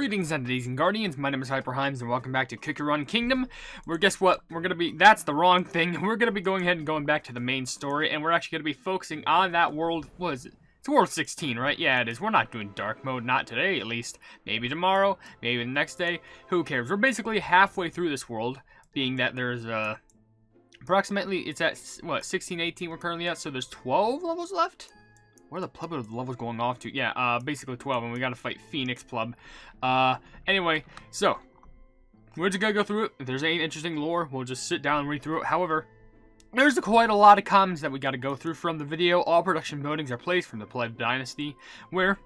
Greetings, entities and guardians. My name is HyperHimes, and welcome back to Cookie Run Kingdom. Where guess what? That's the wrong thing. We're gonna be going ahead and going back to the main story, and we're actually gonna be focusing on that world. What is it? It's World 16, right? Yeah, it is. We're not doing dark mode, not today at least. Maybe tomorrow, maybe the next day. Who cares? We're basically halfway through this world, being that there's approximately, it's at what, 16, 18 we're currently at, so there's 12 levels left. Where are the levels going off to? Yeah, basically 12, and we gotta fight Phoenix Plub. Anyway, so, we're just gonna go through it. If there's any interesting lore, we'll just sit down and read through it. However, there's quite a lot of comments that we gotta go through from the video. All production buildings are placed from the Pleb Dynasty, where,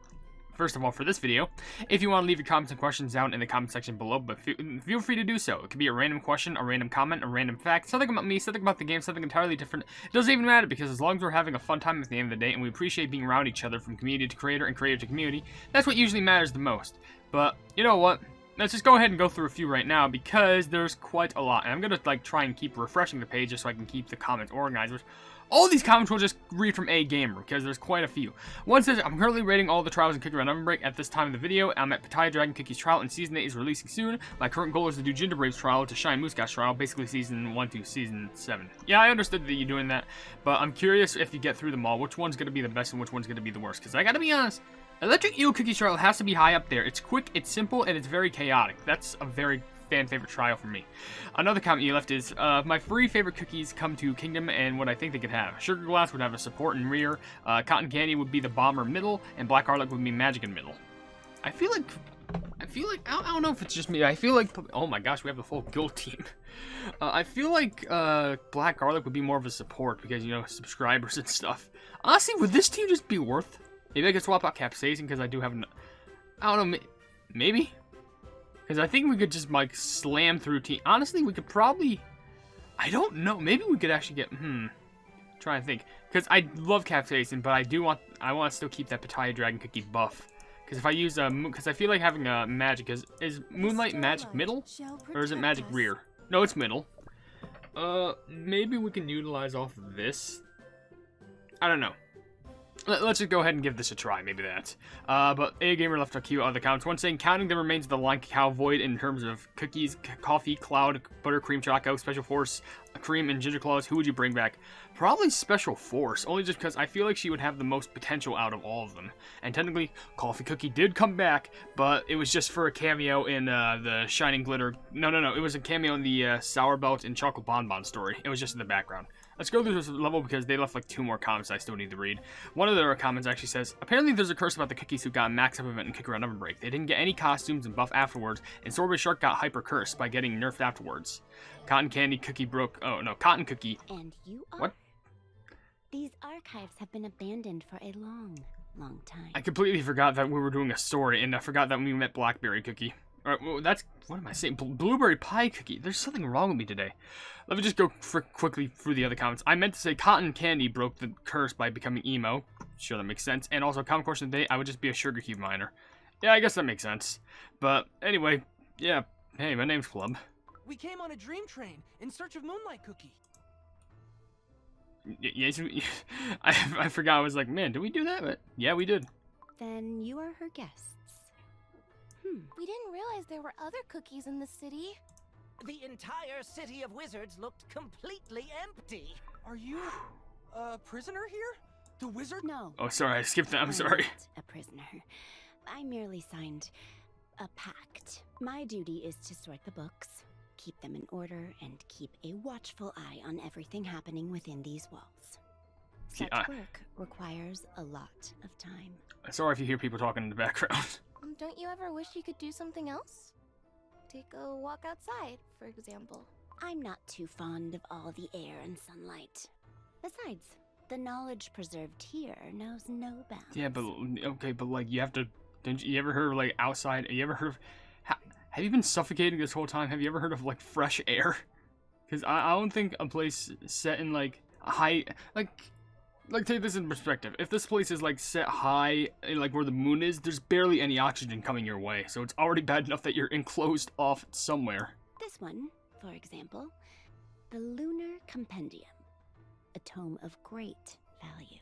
first of all, for this video, if you want to leave your comments and questions down in the comment section below, but feel free to do so. It could be a random question, a random comment, a random fact, something about me, something about the game, something entirely different. It doesn't even matter, because as long as we're having a fun time at the end of the day, and we appreciate being around each other from community to creator and creator to community, that's what usually matters the most. But, you know what? Let's just go ahead and go through a few right now, because there's quite a lot. And I'm going to try and keep refreshing the page just so I can keep the comments organized. All these comments will just read from A Gamer, because there's quite a few. One says, I'm currently rating all the trials in Cookie Run OvenBreak at this time of the video. I'm at Pattaya Dragon Cookie's trial, and Season 8 is releasing soon. My current goal is to do Gingerbrave's trial to Shine Moose Guy's trial, basically Season 1 to Season 7. Yeah, I understood that you're doing that, but I'm curious if you get through them all, which one's going to be the best and which one's going to be the worst. Because I gotta be honest, Electric Eel Cookie's trial has to be high up there. It's quick, it's simple, and it's very chaotic. That's a very fan favorite trial for me. Another comment you left is, my three favorite cookies come to Kingdom and what I think they could have. Sugar Glass would have a support in rear, Cotton Candy would be the bomber middle, and Black Garlic would be magic in middle. I feel like, I don't know if it's just me, I feel like, oh my gosh, we have the full guild team. I feel like, Black Garlic would be more of a support because, you know, subscribers and stuff. Honestly, would this team just be worth? Maybe I could swap out Capsaicin because I do have, I don't know, maybe? Because I think we could just, like, slam through team. Honestly, we could probably, I don't know, maybe we could actually get, try to think. Because I love Capsaicin, but I want to still keep that Pattaya Dragon Cookie buff. Because if I use, because I feel like having a magic, is Moonlight magic middle? Or is it magic rear? No, it's middle. Maybe we can utilize off of this. I don't know. Let's just go ahead and give this a try, maybe that. But A Gamer left a few other comments. One saying, counting the remains of the line cacao void in terms of cookies, coffee, cloud, buttercream, choco, special force, cream, and ginger claws, who would you bring back? Probably special force, only just because I feel like she would have the most potential out of all of them. And technically, Coffee Cookie did come back, but it was just for a cameo in the Shining Glitter. No, it was a cameo in the Sour Belt and Chocolate Bonbon story. It was just in the background. Let's go through this level because they left like 2 more comments I still need to read. One of their comments actually says, apparently there's a curse about the cookies who got a max up event in Cookie Run OvenBreak. They didn't get any costumes and buff afterwards, and Sorbet Shark got hyper cursed by getting nerfed afterwards. Cotton Candy Cookie broke, oh no, Cotton Cookie. And you are? What? These archives have been abandoned for a long time. I completely forgot that we were doing a story, and I forgot that we met Blackberry Cookie. Alright, well, that's, what am I saying? Blueberry Pie Cookie. There's something wrong with me today. Let me just go quickly through the other comments. I meant to say Cotton Candy broke the curse by becoming emo. Sure, that makes sense. And also, common question of the day, I would just be a sugar cube miner. Yeah, I guess that makes sense. But, anyway, yeah. Hey, my name's Club. We came on a dream train in search of Moonlight Cookie. Yes, I forgot. I was like, man, did we do that? But, yeah, we did. Then you are her guests. We didn't realize there were other cookies in the city. The entire city of wizards looked completely empty. Are you a prisoner here? The wizard? No. Oh, sorry, I skipped that. I'm sorry. Not a prisoner. I merely signed a pact. My duty is to sort the books, keep them in order, and keep a watchful eye on everything happening within these walls. See, Such work requires a lot of time. Sorry if you hear people talking in the background. Don't you ever wish you could do something else? Take a walk outside, for example. I'm not too fond of all the air and sunlight. Besides, the knowledge preserved here knows no bounds. Yeah, but, okay, but, like, you have to, didn't you ever heard of, like, outside, you ever heard of, have you been suffocating this whole time? Have you ever heard of, like, fresh air? Because I don't think a place set in, like, a high, like, take this in perspective. If this place is, like, set high, like, where the moon is, there's barely any oxygen coming your way. So it's already bad enough that you're enclosed off somewhere. This one, for example, the Lunar Compendium, a tome of great value.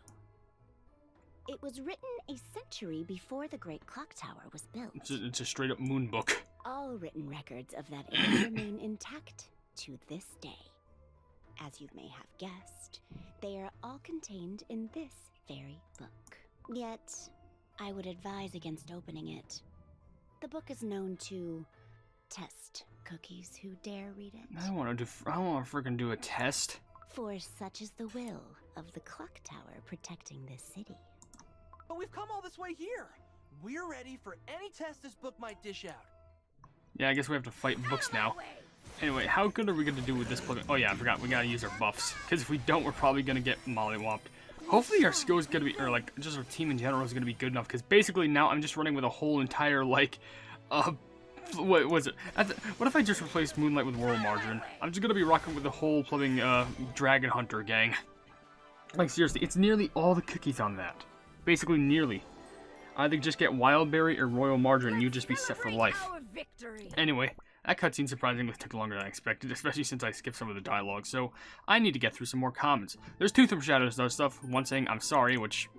It was written a century before the Great Clock Tower was built. It's a straight up moon book. All written records of that era remain intact to this day. As you may have guessed, they are all contained in this very book. Yet, I would advise against opening it. The book is known to test cookies who dare read it. I don't want to freaking do a test. For such is the will of the clock tower protecting this city. But we've come all this way here. We're ready for any test this book might dish out. Yeah, I guess we have to fight books now. Anyway, how good are we going to do with this plugin? Oh yeah, I forgot. We got to use our buffs. Because if we don't, we're probably going to get mollywopped. Hopefully our skill is going to be, or like, just our team in general is going to be good enough. Because basically now I'm just running with a whole entire, like, what was it? What if I just replaced Moonlight with World Margarine? I'm just going to be rocking with the whole plumbing Dragon Hunter gang. Like, seriously, it's nearly all the cookies on that. Basically, nearly. Either just get Wildberry or Royal Margarine and you just be set for life. Anyway, that cutscene surprisingly took longer than I expected, especially since I skipped some of the dialogue, so I need to get through some more comments. There's two from Shadows does stuff, one saying, I'm sorry, which,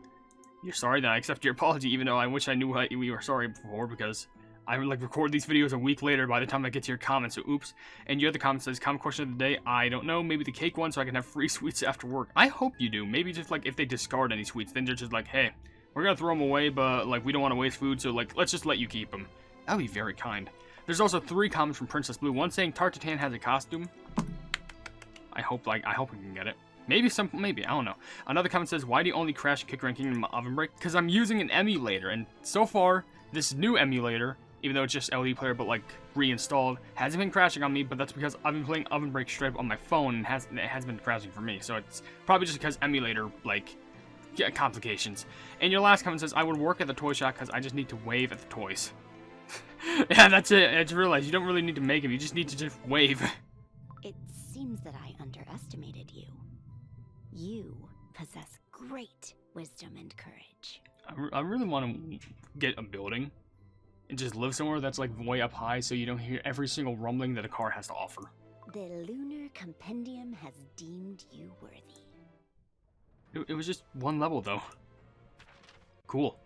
you're sorry, then I accept your apology, even though I wish I knew we were sorry before, because I would like record these videos a week later by the time I get to your comments, so oops. And your other comment says, comment question of the day, I don't know, maybe the cake one so I can have free sweets after work. I hope you do, maybe just like if they discard any sweets, then they're just like, hey, we're gonna throw them away, but like we don't want to waste food, so like let's just let you keep them. That would be very kind. There's also 3 comments from Princess Blue. One saying Tartatan has a costume. I hope we can get it. Maybe I don't know. Another comment says, why do you only crash Kick Ranking in OvenBreak? Because I'm using an emulator, and so far, this new emulator, even though it's just LD player but like reinstalled, hasn't been crashing on me, but that's because I've been playing OvenBreak straight up on my phone and it has been crashing for me. So it's probably just because emulator, like, complications. And your last comment says, I would work at the toy shop because I just need to wave at the toys. Yeah, that's it. I just realized you don't really need to make them. You just need to just wave. It seems that I underestimated you. You possess great wisdom and courage. I really want to get a building and just live somewhere that's like way up high so you don't hear every single rumbling that a car has to offer. The Lunar Compendium has deemed you worthy. It was just one level though. Cool.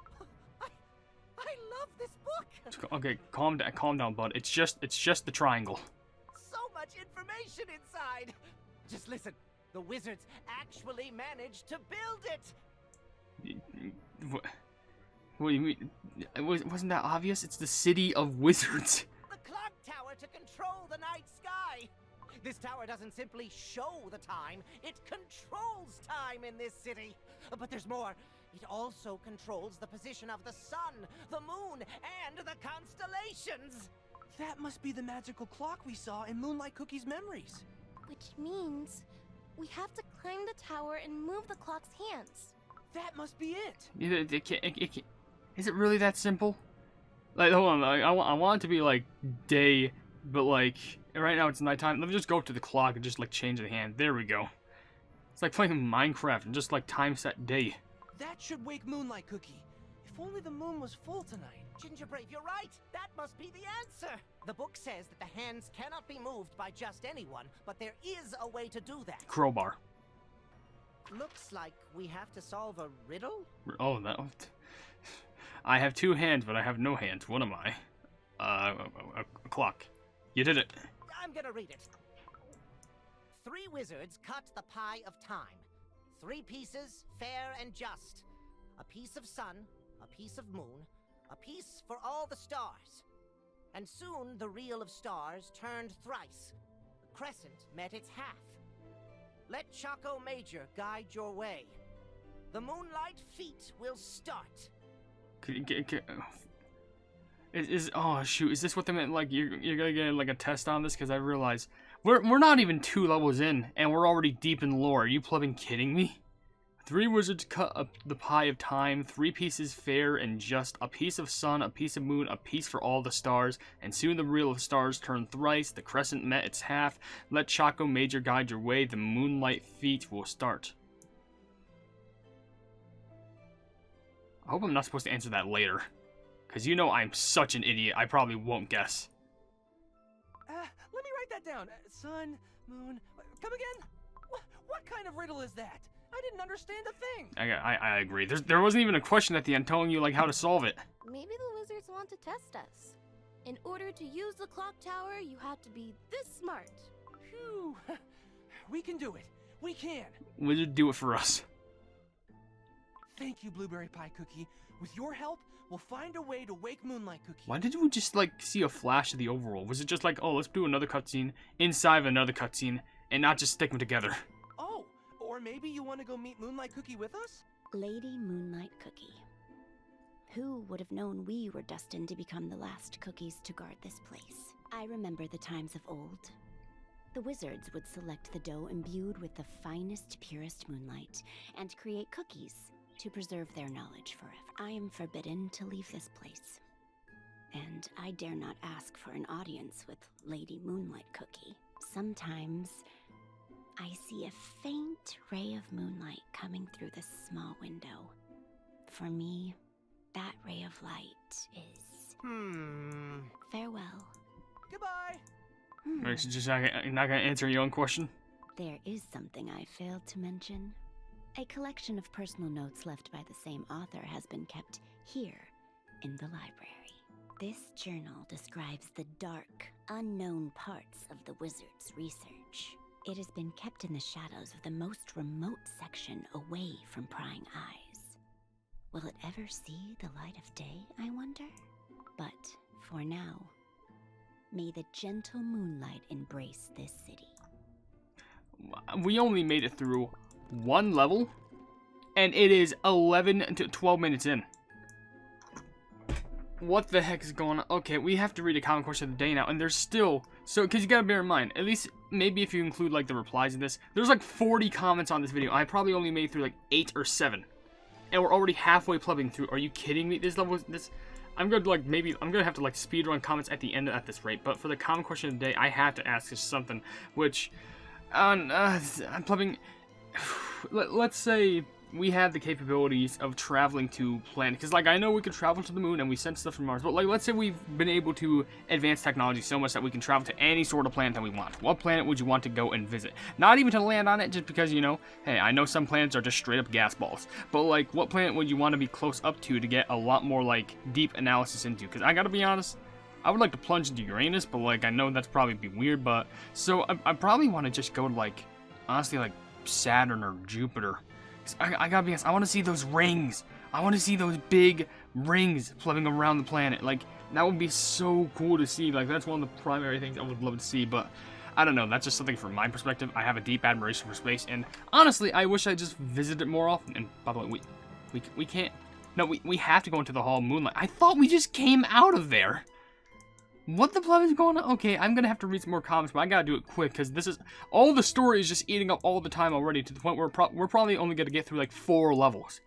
I love this book. Okay, calm down, bud. It's just the triangle. So much information inside. Just listen. The wizards actually managed to build it. What do you mean? Wasn't that obvious? It's the city of wizards. The clock tower to control the night sky. This tower doesn't simply show the time, it controls time in this city. But there's more. It also controls the position of the sun, the moon, and the constellations. That must be the magical clock we saw in Moonlight Cookie's memories. Which means we have to climb the tower and move the clock's hands. That must be it. Is it really that simple? Like, hold on, I want it to be like day, but like right now it's nighttime. Let me just go up to the clock and just like change the hand. There we go. It's like playing Minecraft and just like time set day. That should wake Moonlight Cookie. If only the moon was full tonight. Gingerbrave, you're right. That must be the answer. The book says that the hands cannot be moved by just anyone, but there is a way to do that. Crowbar. Looks like we have to solve a riddle? Oh, that. I have 2 hands, but I have no hands. What am I? A clock. You did it. I'm gonna read it. 3 wizards cut the pie of time. 3 pieces, fair and just. A piece of sun, a piece of moon, a piece for all the stars. And soon the reel of stars turned thrice. The crescent met its half. Let Choco Major guide your way. The moonlight feet will start. Oh shoot, is this what they meant? Like you're gonna get like a test on this? Because I realize we're not even 2 levels in and we're already deep in lore. Are you plubbing kidding me? 3 wizards cut up the pie of time, 3 pieces fair and just, a piece of sun, a piece of moon, a piece for all the stars, and soon the reel of stars turned thrice, the crescent met its half, let Choco Major guide your way, the moonlight feet will start. I hope I'm not supposed to answer that later, because you know I'm such an idiot, I probably won't guess. Let me write that down. Sun, moon, come again? What kind of riddle is that? I didn't understand a thing. I agree. There wasn't even a question at the end telling you like how to solve it. Maybe the wizards want to test us. In order to use the clock tower, you have to be this smart. Phew. We can do it. We can. Wizard, do it for us. Thank you, Blueberry Pie Cookie. With your help, we'll find a way to wake Moonlight Cookie. Why did we just like see a flash of the overworld? Was it just like, oh, let's do another cutscene inside of another cutscene and not just stick them together? Oh, or maybe you want to go meet Moonlight Cookie with us? Lady Moonlight Cookie. Who would have known we were destined to become the last cookies to guard this place? I remember the times of old. The wizards would select the dough imbued with the finest, purest moonlight and create cookies to preserve their knowledge forever. I am forbidden to leave this place, and I dare not ask for an audience with Lady Moonlight Cookie. Sometimes I see a faint ray of moonlight coming through this small window. For me, that ray of light is... farewell. Goodbye. Or is it just not gonna answer your own question? There is something I failed to mention. A collection of personal notes left by the same author has been kept here in the library. This journal describes the dark, unknown parts of the wizard's research. It has been kept in the shadows of the most remote section away from prying eyes. Will it ever see the light of day, I wonder? But for now, may the gentle moonlight embrace this city. We only made it through one level, and it is 11 to 12 minutes in. What the heck is going on? Okay, we have to read a comment question of the day now, and there's still... So, because you gotta bear in mind, at least, maybe if you include, like, the replies in this, there's, like, 40 comments on this video. I probably only made through, like, 8 or 7. And we're already halfway plugging through. Are you kidding me? This level, I'm gonna, like, I'm gonna have to, like, speedrun comments at the end at this rate. But for the comment question of the day, I have to ask just something, which... I'm plugging... Let's say we had the capabilities of traveling to planet, because like I know we could travel to the moon and we sent stuff from Mars, but like let's say we've been able to advance technology so much that we can travel to any sort of planet that we want. What planet would you want to go and visit? Not even to land on it, just because, you know, hey, I know some planets are just straight up gas balls, but like what planet would you want to be close up to get a lot more like deep analysis into? Because I gotta be honest, I would like to plunge into Uranus, but like I know that's probably be weird, but so I probably want to just go to like, honestly, like Saturn or Jupiter. I gotta be honest, I want to see those rings. I want to see those big rings floating around the planet. Like, that would be so cool to see. Like, that's one of the primary things I would love to see, but I don't know. That's just something from my perspective. I have a deep admiration for space, and honestly, I wish I just visited it more often. And by the way, we can't. No, we have to go into the Hall of Moonlight. I thought we just came out of there. What the blood is going on? Okay, I'm gonna have to read some more comments, but I gotta do it quick, because this is... All the story is just eating up all the time already, to the point where we're probably only gonna get through, like, 4 levels.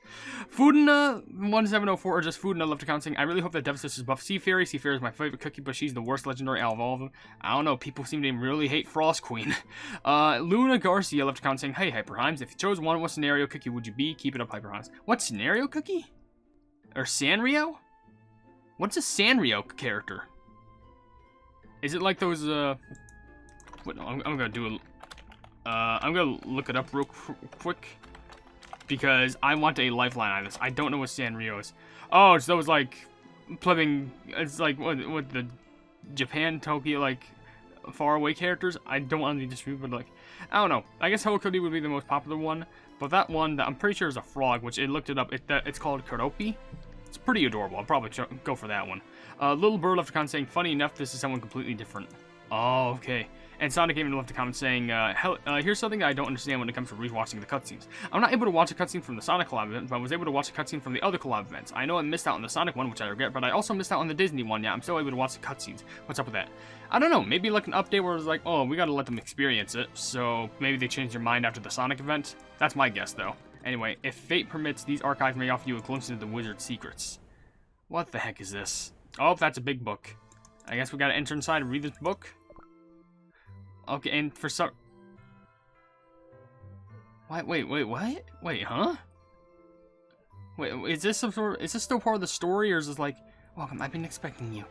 Foodina1704, or just Foodina left account saying, I really hope that Devsisters buff Seafaery. Seafaery is my favorite cookie, but she's the worst legendary out of all of them. I don't know, people seem to really hate Frost Queen. Luna Garcia left account saying, hey, HyperHimes, if you chose one, what scenario cookie would you be? Keep it up, HyperHimes. What scenario cookie? Or Sanrio? What's a Sanrio character? Is it like those, wait, no, I'm gonna do a, I'm gonna look it up real quick, because I want a lifeline on this. I don't know what Sanrio is. Oh, it's those, like, plebing, it's like, what the Japan, Tokyo, like, faraway characters? I don't want to be distributed, but, like, I don't know. I guess Hello Kitty would be the most popular one, but that one, that I'm pretty sure is a frog, which it looked it up, it's called Karopi. It's pretty adorable. I'll probably go for that one. Little Bird left a comment saying, funny enough, this is someone completely different. Oh, okay. And Sonic even left a comment saying, here's something I don't understand when it comes to rewatching the cutscenes. I'm not able to watch a cutscene from the Sonic collab event, but I was able to watch a cutscene from the other collab events. I know I missed out on the Sonic one, which I regret, but I also missed out on the Disney one. Yeah, I'm still able to watch the cutscenes. What's up with that? I don't know. Maybe like an update where it's like, oh, we gotta let them experience it. So maybe they change their mind after the Sonic event. That's my guess, though. Anyway, if fate permits, these archives may offer you a glimpse into the wizard's secrets. What the heck is this? Oh, that's a big book. I guess we gotta enter inside and read this book. Okay, and for some... Wait, what? Wait, huh? Wait, is this some sort of... Is this still part of the story, or is this like... Welcome, I've been expecting you.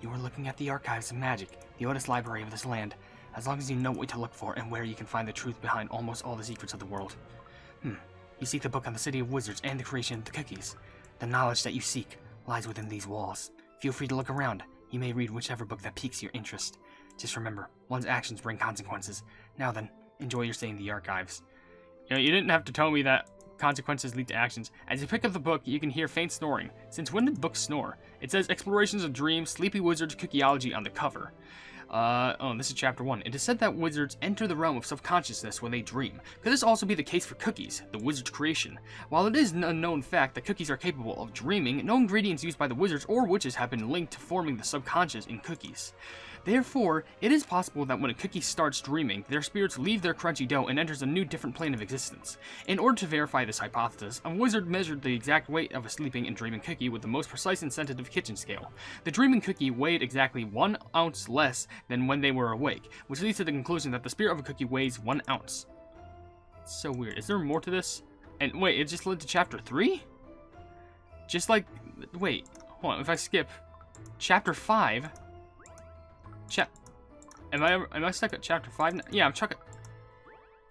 You are looking at the archives of magic, the oldest library of this land. As long as you know what to look for and where you can find the truth behind almost all the secrets of the world. You seek the book on the City of Wizards and the creation of the cookies. The knowledge that you seek lies within these walls. Feel free to look around. You may read whichever book that piques your interest. Just remember, one's actions bring consequences. Now then, enjoy your stay in the archives. You didn't have to tell me that consequences lead to actions. As you pick up the book, you can hear faint snoring. Since when did books snore? It says Explorations of Dreams, Sleepy Wizards, Cookieology on the cover. This is chapter 1. It is said that wizards enter the realm of subconsciousness when they dream. Could this also be the case for cookies, the wizard's creation? While it is an unknown fact that cookies are capable of dreaming, no ingredients used by the wizards or witches have been linked to forming the subconscious in cookies. Therefore, it is possible that when a cookie starts dreaming, their spirits leave their crunchy dough and enters a new different plane of existence. In order to verify this hypothesis, a wizard measured the exact weight of a sleeping and dreaming cookie with the most precise and sensitive kitchen scale. The dreaming cookie weighed exactly 1 ounce less than when they were awake, which leads to the conclusion that the spirit of a cookie weighs 1 ounce. It's so weird. Is there more to this? And wait, it just led to chapter 3? Just like, wait, hold on, if I skip chapter 5... Am I stuck at chapter 5 now? Yeah, I'm stuck at...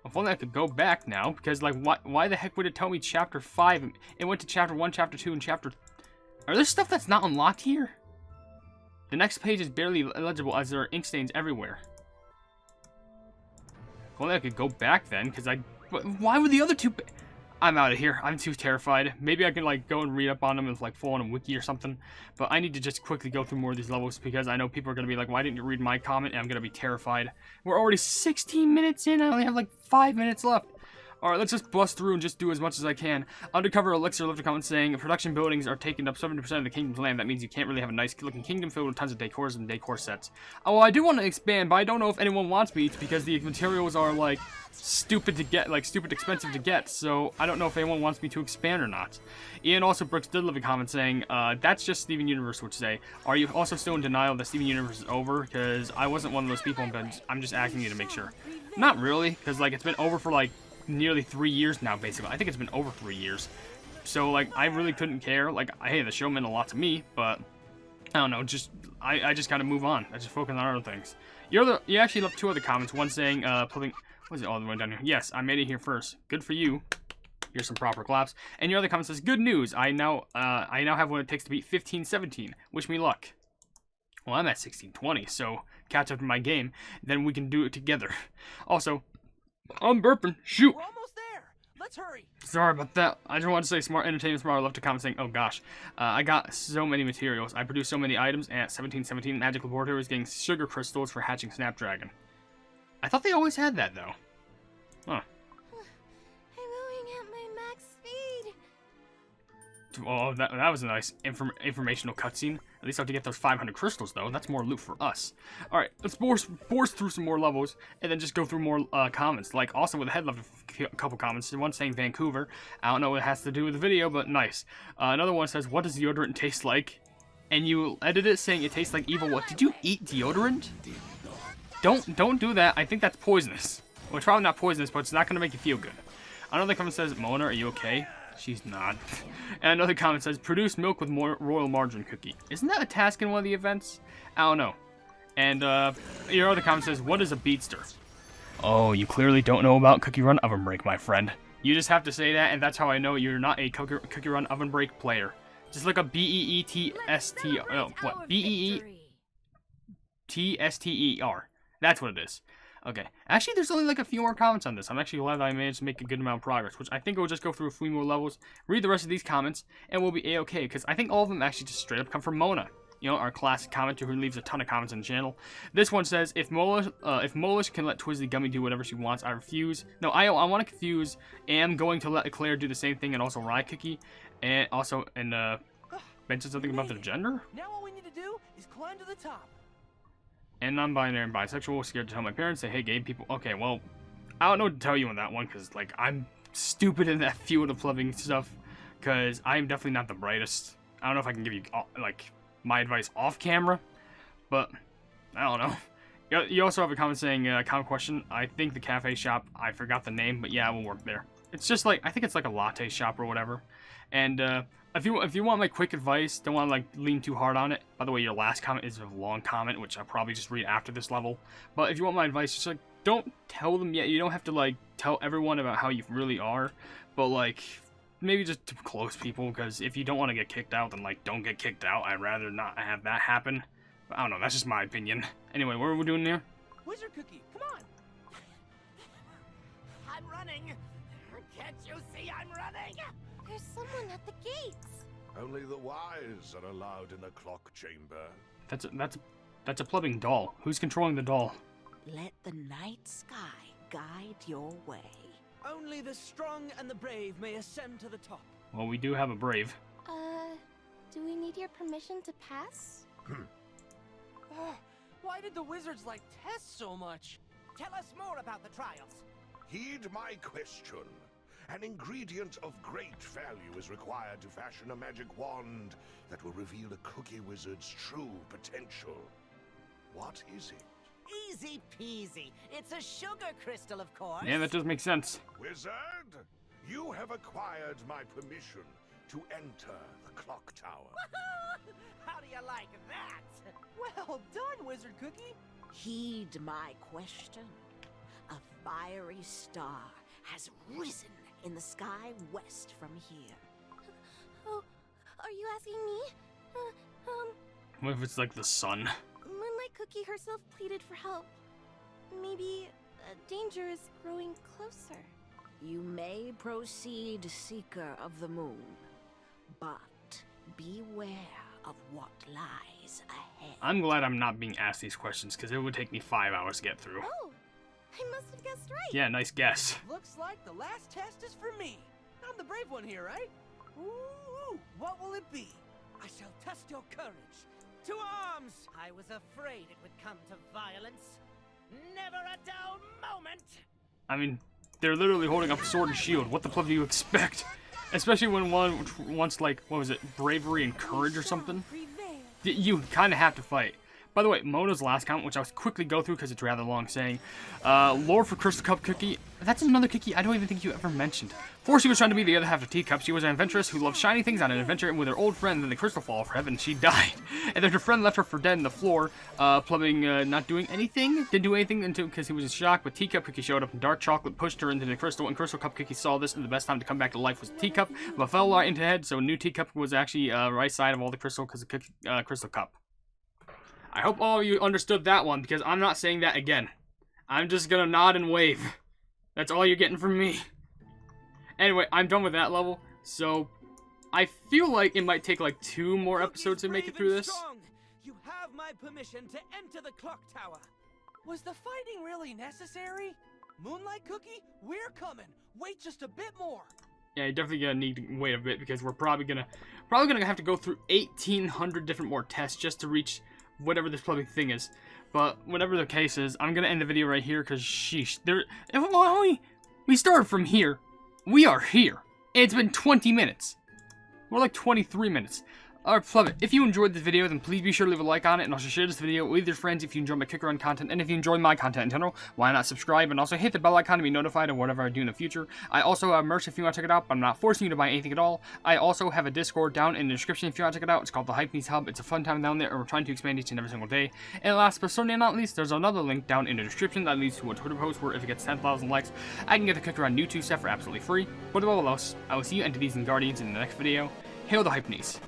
If only I could go back now, because, like, why the heck would it tell me chapter 5? It went to chapter 1, chapter 2, and chapter... Are there stuff that's not unlocked here? The next page is barely legible as there are ink stains everywhere. If only I could go back then, because why would the other two... I'm out of here. I'm too terrified. Maybe I can, like, go and read up on them and, like, fall on a wiki or something. But I need to just quickly go through more of these levels because I know people are going to be like, why didn't you read my comment? And I'm going to be terrified. We're already 16 minutes in. I only have, like, 5 minutes left. Alright, let's just bust through and just do as much as I can. Undercover Elixir left a comment saying, production buildings are taking up 70% of the kingdom's land. That means you can't really have a nice looking kingdom filled with tons of decors and decor sets. Oh, well, I do want to expand, but I don't know if anyone wants me to because the materials are, like, stupid to get, like, stupid expensive to get. So, I don't know if anyone wants me to expand or not. Ian also Brooks did leave a comment saying, that's just Steven Universe would say. Are you also still in denial that Steven Universe is over? Because I wasn't one of those people, but I'm just asking you to make sure. Not really, because, like, it's been over for, like, nearly 3 years now, basically. I think it's been over 3 years. So, like, I really couldn't care. Like, hey, the show meant a lot to me, but I don't know, just, I just gotta move on. I just focus on other things. You actually left 2 other comments. One saying, pulling, what is it all the way down here? Yes, I made it here first. Good for you. Here's some proper claps. And your other comment says, good news. I now have what it takes to beat 15-17. Wish me luck. Well, I'm at 16-20, so catch up to my game. Then we can do it together. Also, I'm burping. Shoot. We're almost there. Let's hurry. Sorry about that. I just want to say Smart Entertainment Smart left a comment saying, oh gosh, I got so many materials. I produced so many items, and at 17-17, Magic Laboratory is getting sugar crystals for hatching Snapdragon. I thought they always had that, though. Huh. I'm going at my max speed. Oh, that was a nice informational cutscene. At least I have to get those 500 crystals, though. That's more loot for us. Alright, let's force through some more levels, and then just go through more comments. Like, also with the head left a couple comments. One saying Vancouver. I don't know what it has to do with the video, but nice. Another one says, what does deodorant taste like? And you edit it saying it tastes like evil what? Did you eat deodorant? Don't do that. I think that's poisonous. Well, it's probably not poisonous, but it's not going to make you feel good. Another comment says, Mona, are you okay? She's not. And another comment says, produce milk with more royal margarine cookie. Isn't that a task in one of the events? I don't know. And your other comment says, what is a beatster? Oh, you clearly don't know about Cookie Run OvenBreak, my friend. You just have to say that, and that's how I know you're not a Cookie Run OvenBreak player. Just look up B-E-E-T-S-T... Oh, what? B-E-E-T-S-T-E-R. That's what it is. Okay. Actually, there's only like a few more comments on this. I'm actually glad that I managed to make a good amount of progress, which I think we'll just go through a few more levels, read the rest of these comments, and we'll be A-okay, because I think all of them actually just straight up come from Mona. You know, our classic commenter who leaves a ton of comments on the channel. This one says, if Molish can let Twizzly Gummy do whatever she wants, I refuse. No, I want to confuse. Am going to let Eclair do the same thing, and also Rye Cookie, and also, mention something about their gender? Now all we need to do is climb to the top. And non-binary and bisexual, scared to tell my parents, say, hey, gay people. Okay, well, I don't know what to tell you on that one, because, like, I'm stupid in that field of loving stuff, because I'm definitely not the brightest. I don't know if I can give you, like, my advice off camera, but I don't know. You also have a comment saying, comment question, I think the cafe shop, I forgot the name, but yeah, it will work there. It's just like, I think it's like a latte shop or whatever. And, if you want my quick advice, don't want to like lean too hard on it. By the way, your last comment is a long comment, which I'll probably just read after this level. But if you want my advice, just like don't tell them yet. You don't have to, like, tell everyone about how you really are. But, like, maybe just to close people, because if you don't want to get kicked out, then, like, don't get kicked out. I'd rather not have that happen. But I don't know, that's just my opinion. Anyway, what are we doing here? Wizard Cookie, come on! I'm running! Can't you see I'm running? There's someone at the gates. Only the wise are allowed in the clock chamber. That's a plumbing doll. Who's controlling the doll? Let the night sky guide your way. Only the strong and the brave may ascend to the top. Well, we do have a brave. Do we need your permission to pass? Why did the wizards like tests so much? Tell us more about the trials. Heed my question. An ingredient of great value is required to fashion a magic wand that will reveal a cookie wizard's true potential. What is it? Easy peasy. It's a sugar crystal, of course. Yeah, that does make sense. Wizard, you have acquired my permission to enter the clock tower. How do you like that? Well done, Wizard Cookie. Heed my question. A fiery star has risen in the sky west from here. Oh, are you asking me? What if it's like the sun? Moonlight Cookie herself pleaded for help. Maybe danger is growing closer. You may proceed, Seeker of the Moon, but beware of what lies ahead. I'm glad I'm not being asked these questions, because it would take me 5 hours to get through. Oh, I must have guessed right. Yeah, nice guess. Looks like the last test is for me. I'm the brave one here, right? Ooh, what will it be? I shall test your courage. To arms! I was afraid it would come to violence. Never a dull moment. I mean, they're literally holding up a sword and shield. What the fuck do you expect? Especially when one wants, like, what was it, bravery and courage or something? You kind of have to fight. By the way, Mona's last comment, which I'll quickly go through because it's rather long, saying, lore for Crystal Cup Cookie. That's another cookie I don't even think you ever mentioned. Before she was trying to be the other half of Teacup, she was an adventuress who loved shiny things on an adventure, and with her old friend, then the crystal fall for heaven, she died. And then her friend left her for dead on the floor, plumbing, not doing anything, didn't do anything until because he was in shock, but Teacup Cookie showed up, and dark chocolate pushed her into the crystal, and Crystal Cup Cookie saw this, and the best time to come back to life was Teacup, but fell right into head, so new Teacup was actually right side of all the crystal, because of Crystal Cup. I hope all of you understood that one, because I'm not saying that again. I'm just gonna nod and wave. That's all you're getting from me. Anyway, I'm done with that level, so I feel like it might take like 2 more episodes to make it through this. Strong. You have my permission to enter the clock tower. Was the fighting really necessary? Moonlight Cookie, we're coming. Wait just a bit more. Yeah, you're definitely gonna need to wait a bit, because we're probably gonna have to go through 1,800 different more tests just to reach whatever this plumbing thing is. But whatever the case is, I'm gonna end the video right here, because sheesh, we started from here. We are here. It's been 20 minutes. More like 23 minutes. Alright, love it. If you enjoyed this video, then please be sure to leave a like on it, and also share this video with your friends if you enjoy my Kick Run content, and if you enjoy my content in general, why not subscribe, and also hit the bell icon to be notified of whatever I do in the future. I also have merch if you want to check it out, but I'm not forcing you to buy anything at all. I also have a Discord down in the description if you want to check it out. It's called the Hypenese Hub. It's a fun time down there, and we're trying to expand each and every single day. And last but certainly not least, there's another link down in the description that leads to a Twitter post where if it gets 10,000 likes, I can get the Kick Run new 2 set for absolutely free. But above all else, I will see you entities and guardians in the next video. Hail the Hypenese.